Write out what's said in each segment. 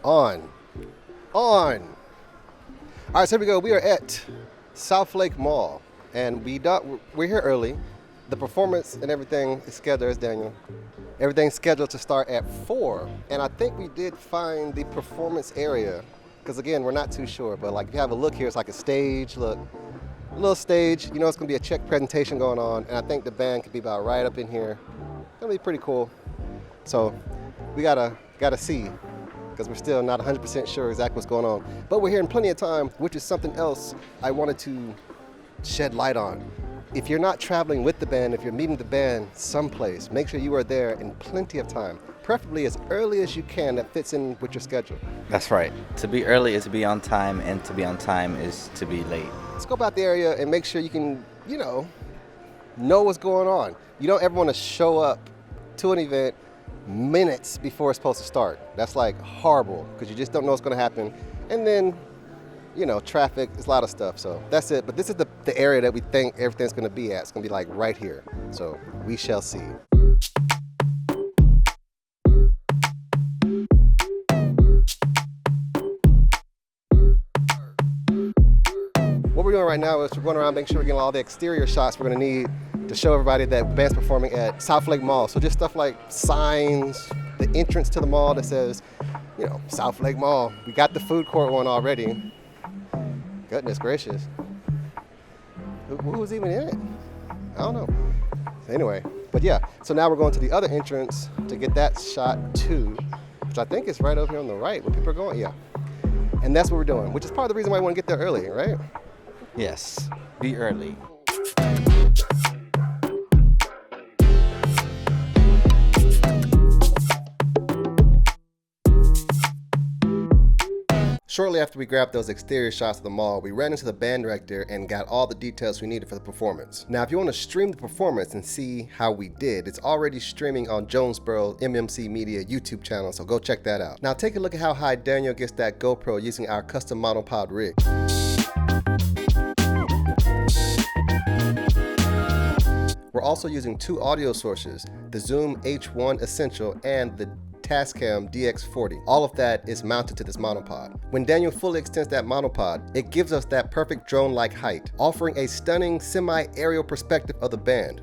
On. All right, so here we go. We are at South Lake Mall, and we're here early. The performance and everything is scheduled, there's Daniel. Everything's scheduled to start at 4, and I think we did find the performance area, because again, we're not too sure, but like if you have a look here, it's like a stage, look, a little stage. You know, it's gonna be a check presentation going on, and I think the band could be about right up in here. It's gonna be pretty cool. So we gotta see, because we're still not 100% sure exactly what's going on. But we're here in plenty of time, which is something else I wanted to shed light on. If you're not traveling with the band, if you're meeting the band someplace, make sure you are there in plenty of time, preferably as early as you can that fits in with your schedule. That's right. To be early is to be on time, and to be on time is to be late. Scope out the area and make sure you can, know what's going on. You don't ever want to show up to an event minutes before it's supposed to start. That's like horrible, because you just don't know what's going to happen. And then, traffic, there's a lot of stuff. So that's it. But this is the area that we think everything's going to be at. It's going to be like right here. So we shall see. What we're doing right now is we're going around making sure we're getting all the exterior shots we're going to need to show everybody that the band's performing at South Lake Mall. So just stuff like signs, the entrance to the mall that says, South Lake Mall. We got the food court one already. Goodness gracious. Who was even in it? I don't know. Anyway, but yeah, so now we're going to the other entrance to get that shot too, which I think is right over here on the right where people are going. Yeah. And that's what we're doing, which is part of the reason why we want to get there early, right? Yes, be early. Shortly after we grabbed those exterior shots of the mall, we ran into the band director and got all the details we needed for the performance. Now, if you want to stream the performance and see how we did, it's already streaming on Jonesboro MMC Media YouTube channel, so go check that out. Now, take a look at how high Daniel gets that GoPro using our custom monopod rig. We're also using two audio sources, the Zoom H1 Essential and the Tascam DR-40X. All of that is mounted to this monopod. When Daniel fully extends that monopod, it gives us that perfect drone-like height, offering a stunning semi-aerial perspective of the band.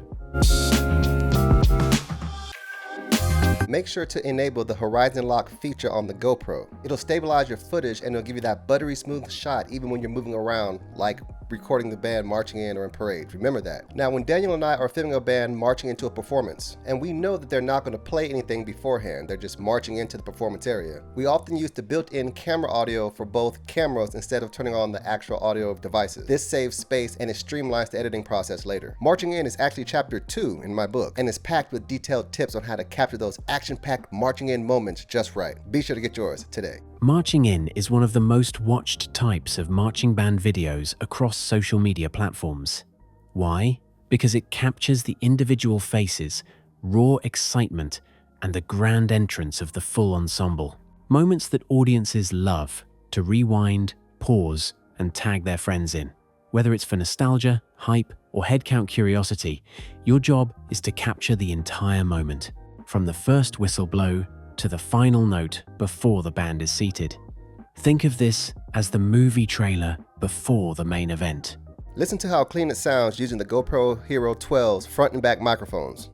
Make sure to enable the horizon lock feature on the GoPro. It'll stabilize your footage and it'll give you that buttery smooth shot even when you're moving around, like recording the band marching in or in parade. Remember that. Now, when Daniel and I are filming a band marching into a performance, and we know that they're not going to play anything beforehand, they're just marching into the performance area, we often use the built-in camera audio for both cameras instead of turning on the actual audio devices. This saves space and it streamlines the editing process later. Marching in is actually chapter 2 in my book, and is packed with detailed tips on how to capture those action-packed marching in moments just right. Be sure to get yours today. Marching in is one of the most watched types of marching band videos across social media platforms. Why? Because it captures the individual faces, raw excitement, and the grand entrance of the full ensemble. Moments that audiences love to rewind, pause, and tag their friends in. Whether it's for nostalgia, hype, or headcount curiosity, your job is to capture the entire moment, from the first whistle blow to the final note before the band is seated. Think of this as the movie trailer before the main event. Listen to how clean it sounds using the GoPro Hero 12's front and back microphones.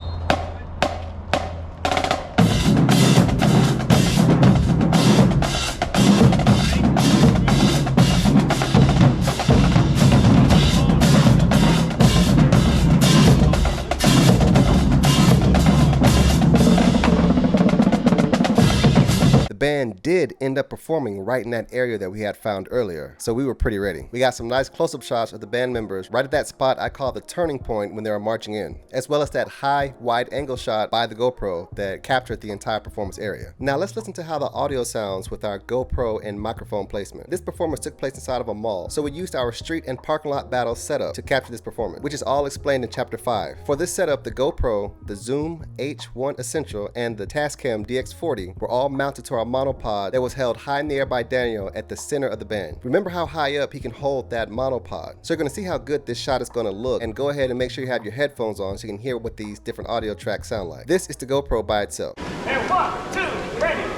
The band did end up performing right in that area that we had found earlier, so we were pretty ready. We got some nice close-up shots of the band members right at that spot I call the turning point when they were marching in, as well as that high, wide-angle shot by the GoPro that captured the entire performance area. Now let's listen to how the audio sounds with our GoPro and microphone placement. This performance took place inside of a mall, so we used our street and parking lot battle setup to capture this performance, which is all explained in chapter 5. For this setup, the GoPro, the Zoom H1 Essential, and the Tascam DR-40X were all mounted to our monopod that was held high in the air by Daniel at the center of the band. Remember how high up he can hold that monopod. So you're going to see how good this shot is going to look, and go ahead and make sure you have your headphones on so you can hear what these different audio tracks sound like. This is the GoPro by itself. And 1, 2, ready.